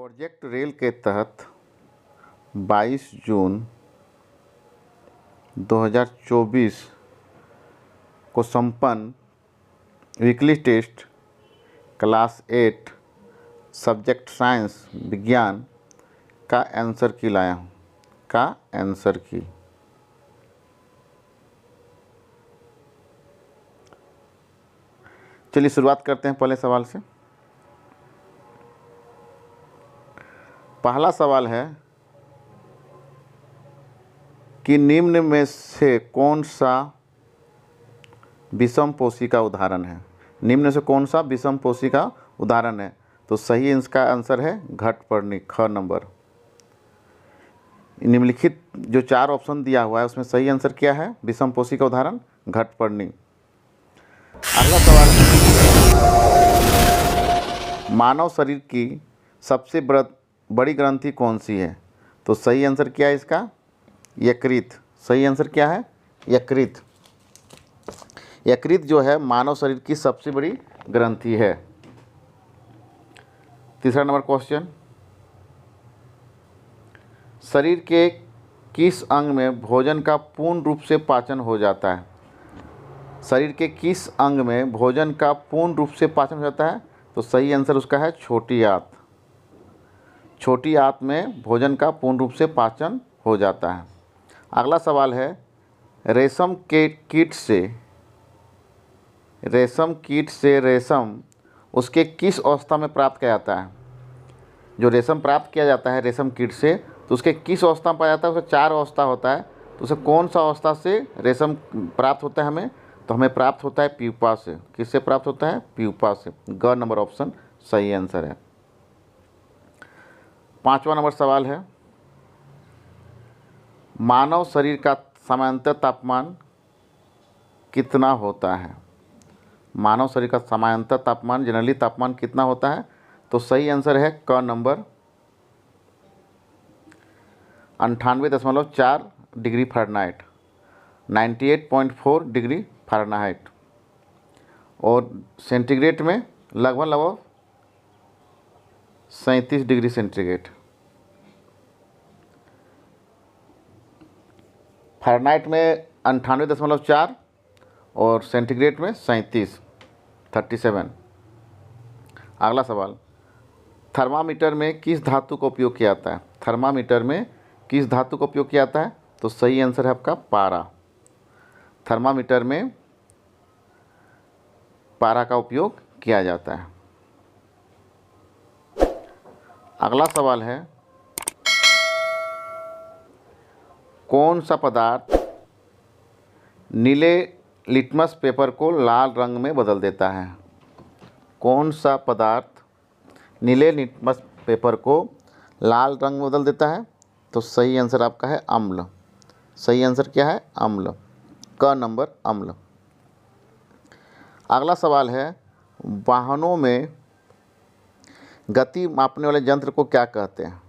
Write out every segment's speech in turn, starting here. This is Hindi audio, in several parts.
प्रोजेक्ट रेल के तहत 22 जून 2024 को संपन्न weekly test class 8 subject science विज्ञान का आंसर की लाया हूँ चलिए शुरुआत करते हैं पहले सवाल से। पहला सवाल है कि निम्न में से कौन सा विषमपोषी का उदाहरण है। निम्न में से कौन सा विषमपोषी का उदाहरण है? तो सही इसका आंसर है घटपर्णी, ख नंबर। निम्नलिखित जो 4 ऑप्शन दिया हुआ है उसमें सही आंसर क्या है? विषमपोषी का उदाहरण घटपर्णी। अगला सवाल है, मानव शरीर की सबसे बड़ी ग्रंथि कौन सी है? तो सही आंसर क्या है इसका? यकृत। सही आंसर क्या है? यकृत। यकृत जो है मानव शरीर की सबसे बड़ी ग्रंथि है। तीसरा नंबर क्वेश्चन, शरीर के किस अंग में भोजन का पूर्ण रूप से पाचन हो जाता है? शरीर के किस अंग में भोजन का पूर्ण रूप से पाचन हो जाता है? तो सही आंसर उसका है छोटी आंत। छोटी आंत में भोजन का पूर्ण रूप से पाचन हो जाता है। अगला सवाल है, रेशम कीट से रेशम उसके किस अवस्था में प्राप्त किया जाता है? जो रेशम प्राप्त किया जाता है रेशम कीट से, तो उसके किस अवस्था में पाया जाता है? उसका 4 अवस्था होता है। तो उसे कौन सा अवस्था से रेशम प्राप्त होता है हमें? तो हमें प्राप्त होता है प्यूपा से। किससे प्राप्त होता है? प्यूपा से। ग नंबर ऑप्शन सही आंसर है। 5वां नंबर सवाल है, मानव शरीर का सामान्यतः तापमान कितना होता है? मानव शरीर का सामान्यतः तापमान, जनरली तापमान कितना होता है? तो सही आंसर है क number 98.4 degree Fahrenheit, 98.4 degree Fahrenheit. और सेंटीग्रेड में लगभग 37 डिग्री सेंटीग्रेड। फ़ारेनहाइट में 98.4 और सेंटीग्रेड में 37। अगला सवाल, थर्मामीटर में किस धातु का उपयोग किया जाता है? थर्मामीटर में किस धातु का उपयोग किया जाता है? तो सही आंसर है आपका पारा। थर्मामीटर में पारा का उपयोग किया जाता है। अगला सवाल है, कौन सा पदार्थ नीले लिटमस पेपर को लाल रंग में बदल देता है? कौन सा पदार्थ नीले लिटमस पेपर को लाल रंग में बदल देता है? तो सही आंसर आपका है अम्ल। सही आंसर क्या है? अम्ल। क नंबर अम्ल। अगला सवाल है, वाहनों में गति मापने वाले यंत्र को क्या कहते हैं?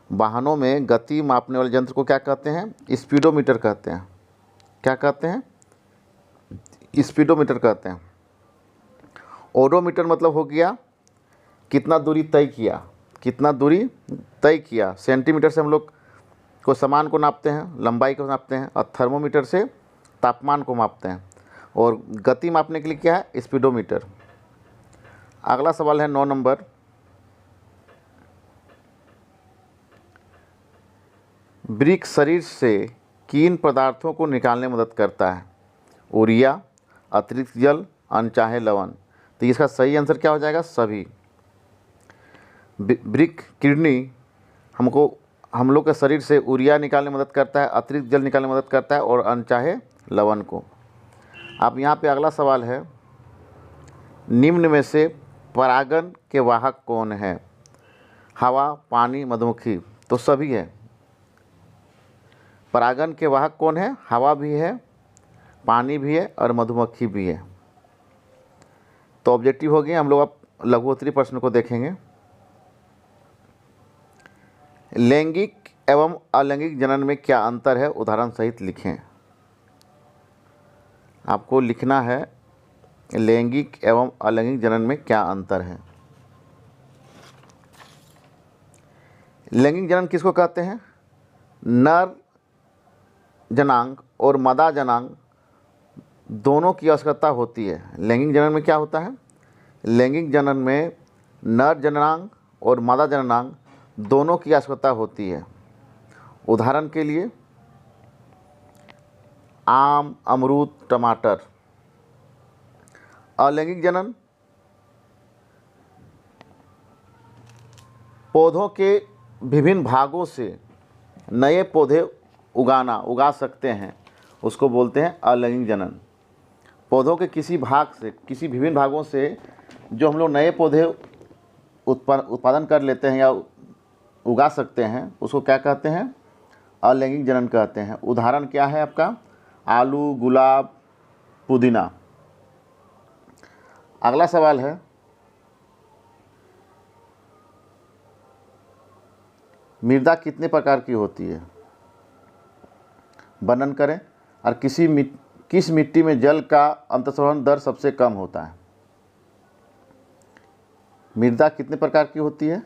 वाहनों में गति मापने वाले यंत्र को क्या कहते हैं? स्पीडोमीटर कहते हैं। क्या कहते हैं? स्पीडोमीटर कहते हैं। ओडोमीटर मतलब हो गया कितना दूरी तय किया, कितना दूरी तय किया। सेंटीमीटर से हम लोग को सामान को नापते हैं, लंबाई को नापते हैं। और थर्मोमीटर से तापमान को मापते हैं। और गति मापने के लिए क्या है? स्पीडोमीटर। अगला सवाल है 9 नंबर, वृक्क शरीर से किन पदार्थों को निकालने में मदद करता है? यूरिया, अतिरिक्त जल, अनचाहे लवण। तो इसका सही आंसर क्या हो जाएगा? सभी। वृक्क किडनी हम लोग के शरीर से यूरिया निकालने में मदद करता है, अतिरिक्त जल निकालने में मदद करता है और अनचाहे लवण को। अब यहाँ पे अगला सवाल है, निम्न में से परागन के वाहक कौन है? हवा, पानी, मधुमक्खी। तो सभी है। परागन के वाहक कौन है? हवा भी है, पानी भी है और मधुमक्खी भी है। तो ऑब्जेक्टिव हो गया। हम लोग अब लघुत्तरी प्रश्न को देखेंगे। लैंगिक एवं अलैंगिक जनन में क्या अंतर है? उदाहरण सहित लिखें। आपको लिखना है लैंगिक एवं अलैंगिक जनन में क्या अंतर है। लैंगिक जनन किसको कहते हैं? नर जनांग और मादा जनांग दोनों की आवश्यकता होती है। लैंगिक जनन में क्या होता है? लैंगिक जनन में नर जननांग और मादा जननांग दोनों की आवश्यकता होती है। उदाहरण के लिए आम, अमरूद, टमाटर। अलैंगिक जनन पौधों के विभिन्न भागों से नए पौधे उगा सकते हैं, उसको बोलते हैं अलैंगिक जनन। पौधों के किसी भाग से, किसी विभिन्न भागों से जो हम लोग नए पौधे उत्पादन कर लेते हैं या उगा सकते हैं, उसको क्या कहते हैं? अलैंगिक जनन कहते हैं। उदाहरण क्या है आपका? आलू, गुलाब, पुदीना। अगला सवाल है, मृदा कितने प्रकार की होती है? वर्णन करें। और किस मिट्टी में जल का अंतःसंवहन दर सबसे कम होता है? मृदा कितने प्रकार की होती है?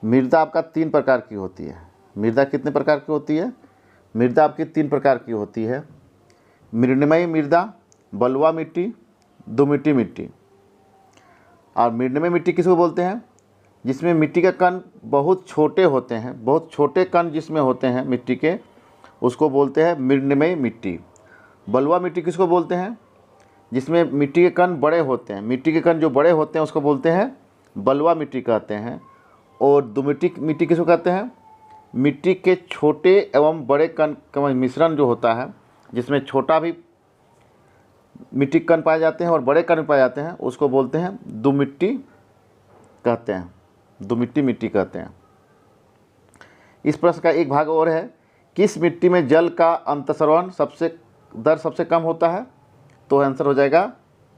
मृदा आपका 3 प्रकार की होती है। मृदा कितने प्रकार की होती है? मृदा आपकी 3 प्रकार की होती है। मृण्मयी मृदा, बलुआ मिट्टी, दोमट मिट्टी। और मृण्मयी मिट्टी किसको बोलते हैं? जिसमें मिट्टी के कण बहुत छोटे होते हैं, बहुत छोटे कण जिसमें होते हैं मिट्टी के, उसको बोलते हैं मृण्मयी मिट्टी। बलुआ मिट्टी किसको बोलते हैं? जिसमें मिट्टी के कण बड़े होते हैं, मिट्टी के कण जो बड़े होते हैं उसको बोलते हैं बलुआ मिट्टी कहते हैं। और दोमट मिट्टी किसको कहते हैं? मिट्टी के छोटे एवं बड़े कण का मिश्रण जो होता है, जिसमें छोटा भी मिट्टी कण पाए जाते हैं और बड़े कण पाए जाते हैं, उसको बोलते हैं दोमिट्टी कहते हैं, दोमिट्टी मिट्टी कहते हैं। इस प्रश्न का एक भाग और है, किस मिट्टी में जल का अंतःसंवहन सबसे कम होता है? तो आंसर हो जाएगा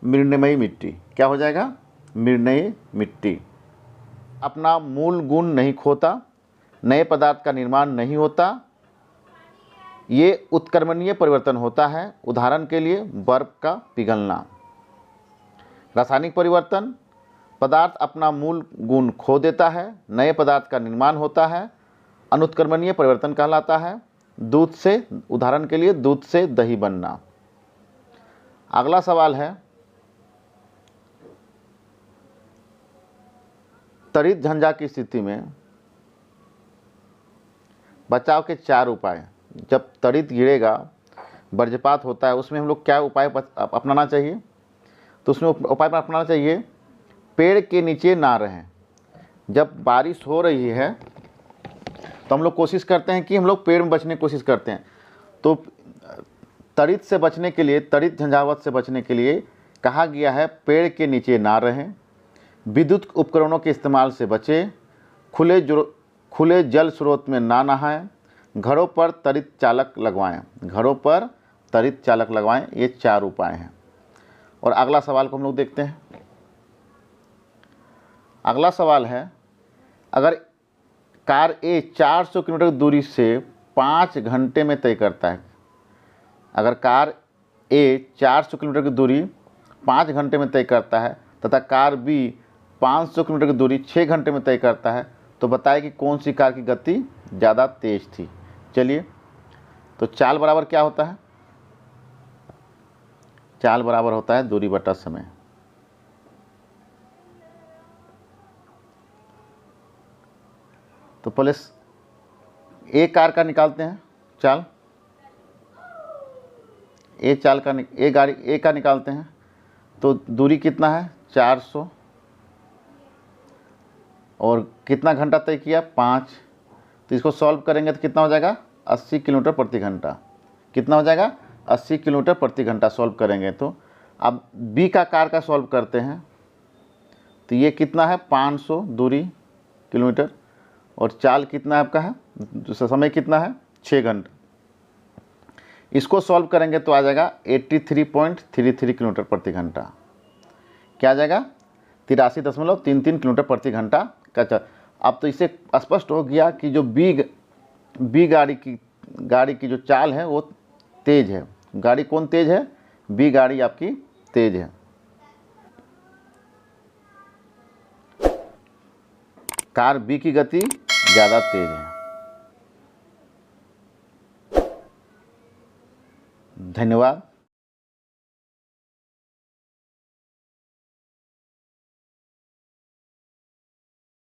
मृण्मयी मिट्टी। क्या हो जाएगा? मृण्मयी मिट्टी। अपना मूल गुण नहीं खोता, नए पदार्थ का निर्माण नहीं होता, ये उत्क्रमणीय परिवर्तन होता है। उदाहरण के लिए बर्फ का पिघलना। रासायनिक परिवर्तन, पदार्थ अपना मूल गुण खो देता है, नए पदार्थ का निर्माण होता है, अनुत्क्रमणीय परिवर्तन कहलाता है। दूध से, उदाहरण के लिए दूध से दही बनना। अगला सवाल है, तड़ित झंझा की स्थिति में बचाव के 4 उपाय। जब तड़ित गिरेगा, वज्रपात होता है, उसमें हम लोग क्या उपाय अपनाना चाहिए? तो उसमें उपाय अपनाना चाहिए, पेड़ के नीचे ना रहें। जब बारिश हो रही है तो हम लोग कोशिश करते हैं कि हम लोग पेड़ में बचने की कोशिश करते हैं। तो तड़ित से बचने के लिए, तड़ित झंझावात से बचने के लिए कहा गया है पेड़ के नीचे ना रहें, विद्युत उपकरणों के इस्तेमाल से बचें, खुले जल स्रोत में ना नहाएं, घरों पर तड़ित चालक लगवाएं। घरों पर तड़ित चालक लगवाएं। ये 4 उपाय हैं। और अगला सवाल को हम लोग देखते हैं। अगला सवाल है, अगर कार ए 400 किलोमीटर की दूरी से 5 घंटे में तय करता है, अगर कार ए 400 किलोमीटर की दूरी 5 घंटे में तय करता है तथा कार बी 500 किलोमीटर की दूरी 6 घंटे में तय करता है, तो बताए कि कौन सी कार की गति ज़्यादा तेज थी। चलिए, तो चाल बराबर क्या होता है? चाल बराबर होता है दूरी बटा समय। तो पहले ए कार का निकालते हैं चाल। गाड़ी ए का निकालते हैं। तो दूरी कितना है? 400। और कितना घंटा तय किया? 5। तो इसको सॉल्व करेंगे तो कितना हो जाएगा? 80 किलोमीटर प्रति घंटा। कितना हो जाएगा? 80 किलोमीटर प्रति घंटा सॉल्व करेंगे। तो अब बी का कार का सॉल्व करते हैं। तो ये कितना है? 500 दूरी किलोमीटर। और चाल कितना है आपका है? समय कितना है? 6 घंटा। इसको सॉल्व करेंगे तो आ जाएगा 83.33 किलोमीटर प्रति घंटा। क्या आ जाएगा? 83.33 किलोमीटर प्रति घंटा का चाल। अब तो इससे स्पष्ट हो गया कि जो बी गाड़ी की जो चाल है वो तेज़ है। गाड़ी कौन तेज़ है? बी गाड़ी आपकी तेज़ है। कार बी की गति ज़्यादा तेज है। धन्यवाद।